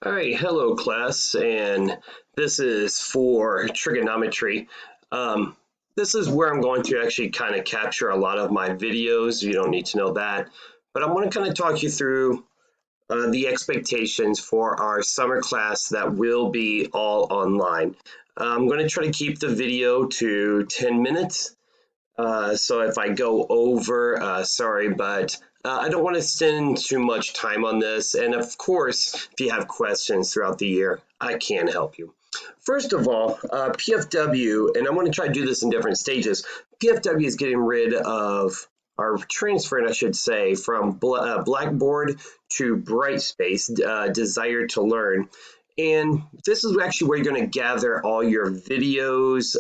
All right, hello class, and this is for trigonometry. This is where I'm going to actually kind of capture a lot of my videos. You don't need to know that, but I'm going to kind of talk you through the expectations for our summer class that will be all online. I'm going to try to keep the video to 10 minutes. So if I go over, sorry, but I don't want to spend too much time on this. And of course, if you have questions throughout the year, I can help you. First of all, PFW, and I'm going to try to do this in different stages. PFW is getting rid of, or transferring, I should say, from Blackboard to Brightspace, Desire to Learn. And this is actually where you're going to gather all your videos,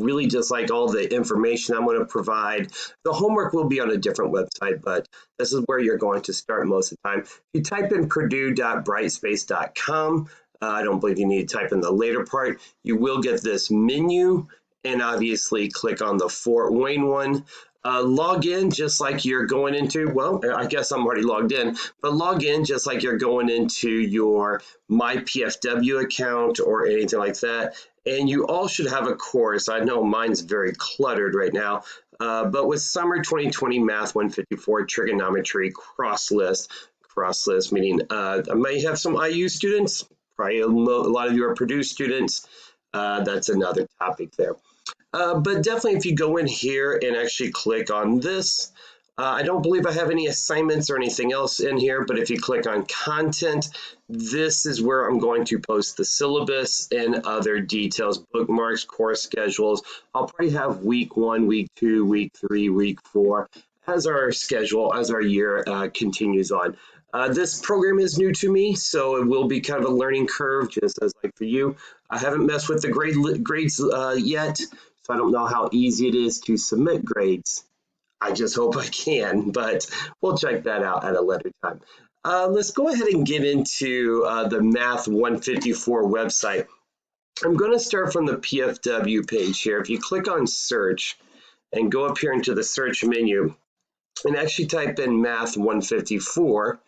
really just like all the information I'm going to provide. The homework will be on a different website, but this is where you're going to start most of the time. If you type in purdue.brightspace.com, I don't believe you need to type in the later part. You will get this menu, and obviously click on the Fort Wayne one. Log in just like you're going into, well, I guess I'm already logged in, but log in just like you're going into your My PFW account or anything like that. And you all should have a course. I know mine's very cluttered right now, but with Summer 2020 Math 154 Trigonometry Cross List meaning I might have some IU students, probably a lot of you are Purdue students. That's another topic there. But definitely if you go in here and actually click on this, I don't believe I have any assignments or anything else in here, but if you click on content, this is where I'm going to post the syllabus and other details, bookmarks, course schedules. I'll probably have week 1, week 2, week 3, week 4 as our schedule, as our year continues on. This program is new to me, so it will be kind of a learning curve, just as like for you. I haven't messed with the grades yet, so I don't know how easy it is to submit grades. I just hope I can, but we'll check that out at a later time. Let's go ahead and get into the Math 154 website. I'm going to start from the PFW page here. If you click on search and go up here into the search menu and actually type in Math 154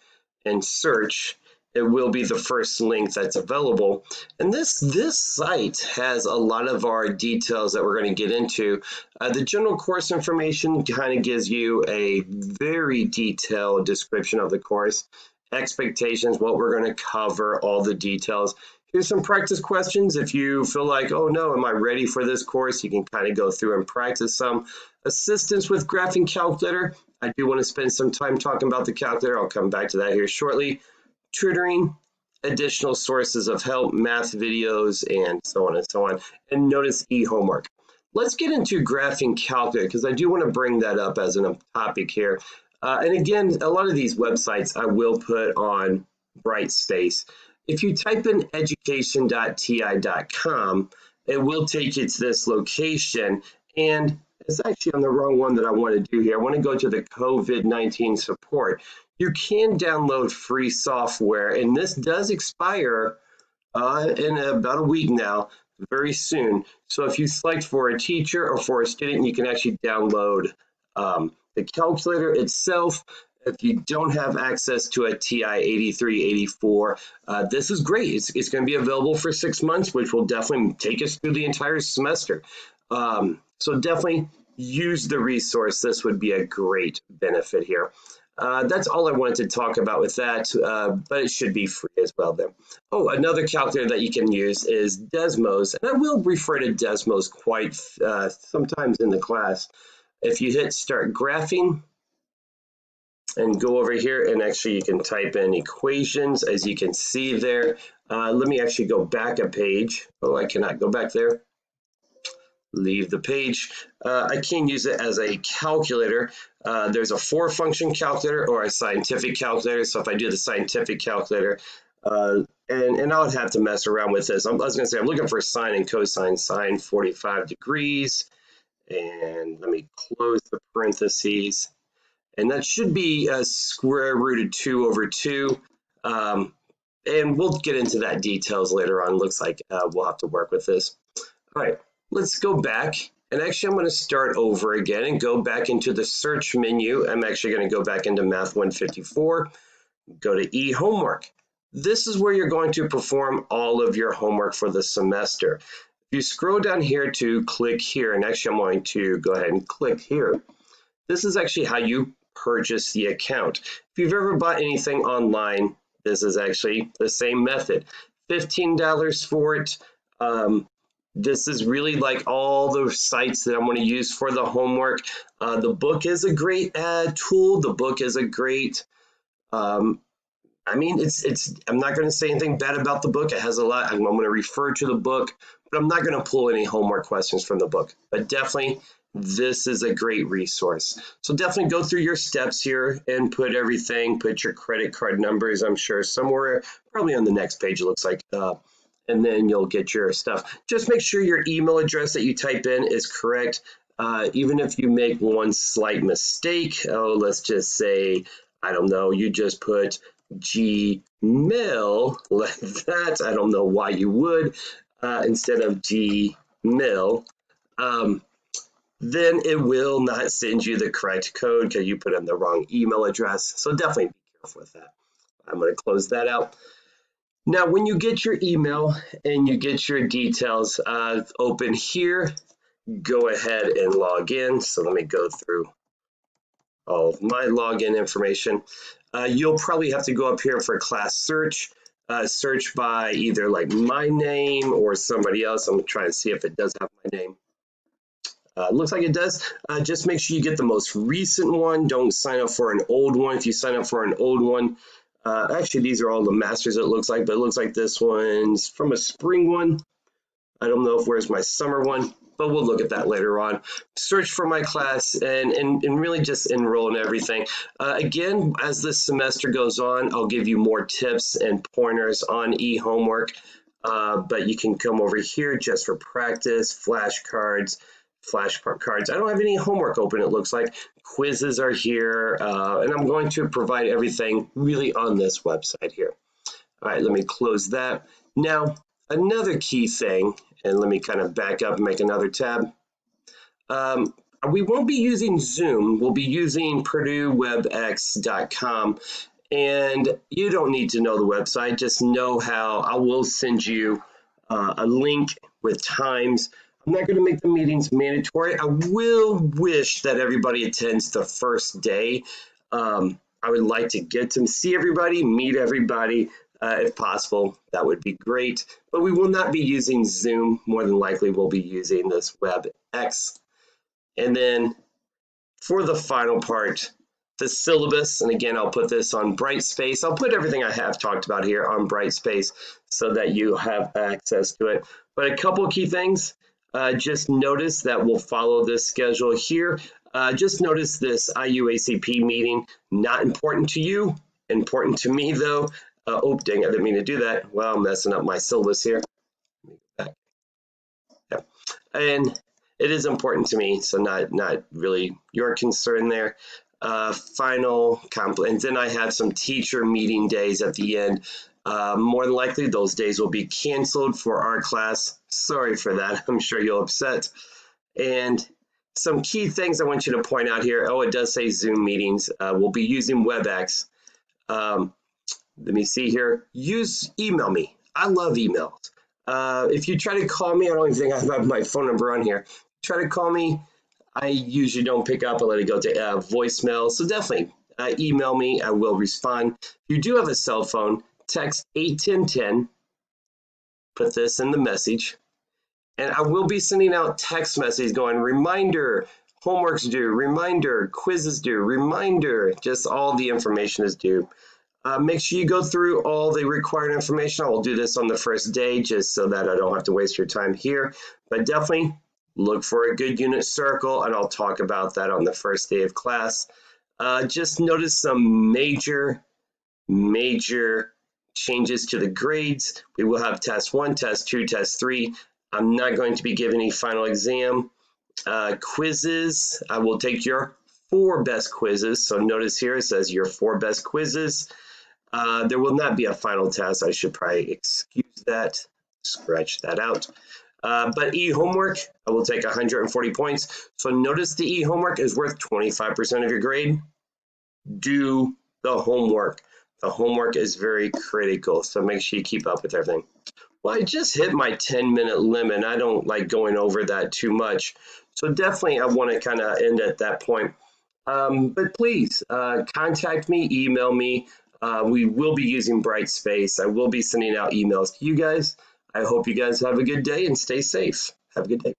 and search, it will be the first link that's available. And this site has a lot of our details that we're going to get into. The general course information kind of gives you a very detailed description of the course, expectations, what we're going to cover, all the details. Here's some practice questions. If you feel like, oh no, am I ready for this course? You can kind of go through and practice some. Assistance with graphing calculator. I do want to spend some time talking about the calculator. I'll come back to that here shortly. Tutoring, additional sources of help, math videos, and so on and so on. And notice e-homework. Let's get into graphing calculator because I do want to bring that up as a topic here. And again, a lot of these websites I will put on Brightspace. If you type in education.ti.com, it will take you to this location, and it's actually on the wrong one that I want to do here. I want to go to the COVID-19 support. You can download free software, and this does expire in about a week now, very soon. So if you select for a teacher or for a student, you can actually download the calculator itself. If you don't have access to a TI 8384, this is great. It's going to be available for 6 months, which will definitely take us through the entire semester. So definitely use the resource. This would be a great benefit here. That's all I wanted to talk about with that, but it should be free as well then. Oh, another calculator that you can use is Desmos, and I will refer to Desmos quite sometimes in the class. If you hit start graphing, and go over here and actually you can type in equations as you can see there. Let me actually go back a page. Oh, I cannot go back there. Leave the page. I can use it as a calculator. There's a 4-function calculator or a scientific calculator. So if I do the scientific calculator, and I would have to mess around with this. I was going to say I'm looking for sine and cosine. Sine 45 degrees. And let me close the parentheses. And that should be square root of 2 over 2. And we'll get into that details later on. Looks like we'll have to work with this. All right, let's go back. And actually, I'm going to start over again and go back into the search menu. I'm actually going to go back into Math 154, go to e-homework. This is where you're going to perform all of your homework for the semester. If you scroll down here to click here, and actually I'm going to go ahead and click here. This is actually how you purchase the account. If you've ever bought anything online, this is actually the same method. $15 for it. This is really like all the sites that I'm going to use for the homework. The book is a great tool. The book is a great, I mean, I'm not going to say anything bad about the book. It has a lot. I'm going to refer to the book, but I'm not going to pull any homework questions from the book. But definitely, this is a great resource. So definitely go through your steps here and put everything, put your credit card numbers, I'm sure somewhere, probably on the next page, it looks like, and then you'll get your stuff. Just make sure your email address that you type in is correct. Even if you make one slight mistake, let's just say, I don't know, you just put Gmail like that. I don't know why you would instead of Gmail. Then it will not send you the correct code because you put in the wrong email address. So definitely be careful with that. I'm going to close that out. Now, when you get your email and you get your details open here, go ahead and log in. So let me go through all of my login information. You'll probably have to go up here for class search. Search by either like my name or somebody else. I'm going to try and see if it does have my name. Looks like it does. Just make sure you get the most recent one. Don't sign up for an old one. If you sign up for an old one, actually these are all the masters it looks like, but it looks like this one's from a spring one. I don't know if where's my summer one, but we'll look at that later on. Search for my class and really just enroll in everything. Again, as this semester goes on, I'll give you more tips and pointers on e-homework, but you can come over here just for practice, flashcards. I don't have any homework open, it looks like. Quizzes are here, and I'm going to provide everything really on this website here. All right, let me close that. Now, another key thing, and let me kind of back up and make another tab. We won't be using Zoom. We'll be using PurdueWebEx.com. And you don't need to know the website. Just know how I will send you a link with times. I'm not going to make the meetings mandatory. I will wish that everybody attends the first day. I would like to get to see everybody, meet everybody. If possible, that would be great. But we will not be using Zoom. More than likely, we'll be using this WebEx. And then for the final part, the syllabus, and again, I'll put this on Brightspace. I'll put everything I have talked about here on Brightspace so that you have access to it. But a couple of key things. Just notice that we'll follow this schedule here. Just notice this IUACP meeting, not important to you, important to me though. Oh, dang, I didn't mean to do that. Well, I'm messing up my syllabus here. Yeah. And it is important to me, so not really your concern there. Final compliment. And then I have some teacher meeting days at the end. More than likely, those days will be canceled for our class. Sorry for that. I'm sure you'll upset. And some key things I want you to point out here. Oh, it does say Zoom meetings. We'll be using WebEx. Let me see here. Email me. I love emails. If you try to call me, I don't even think I have my phone number on here. Try to call me. I usually don't pick up. I let it go to voicemail. So definitely email me. I will respond. If you do have a cell phone, text 81010. Put this in the message. And I will be sending out text messages going, reminder, homework's due, reminder, quizzes due, reminder, just all the information is due. Make sure you go through all the required information. I will do this on the first day just so that I don't have to waste your time here. But definitely look for a good unit circle, and I'll talk about that on the first day of class. Just notice some major changes to the grades. We will have test 1, test 2, test 3. I'm not going to be giving a final exam. Quizzes, I will take your 4 best quizzes. So notice here it says your 4 best quizzes. There will not be a final test. I should probably excuse that, scratch that out. But e-homework, I will take 140 points. So notice the e-homework is worth 25% of your grade. Do the homework. The homework is very critical, so make sure you keep up with everything. Well, I just hit my 10-minute limit. I don't like going over that too much. So definitely I want to kind of end at that point. But please contact me, email me. We will be using Brightspace. I will be sending out emails to you guys. I hope you guys have a good day and stay safe. Have a good day.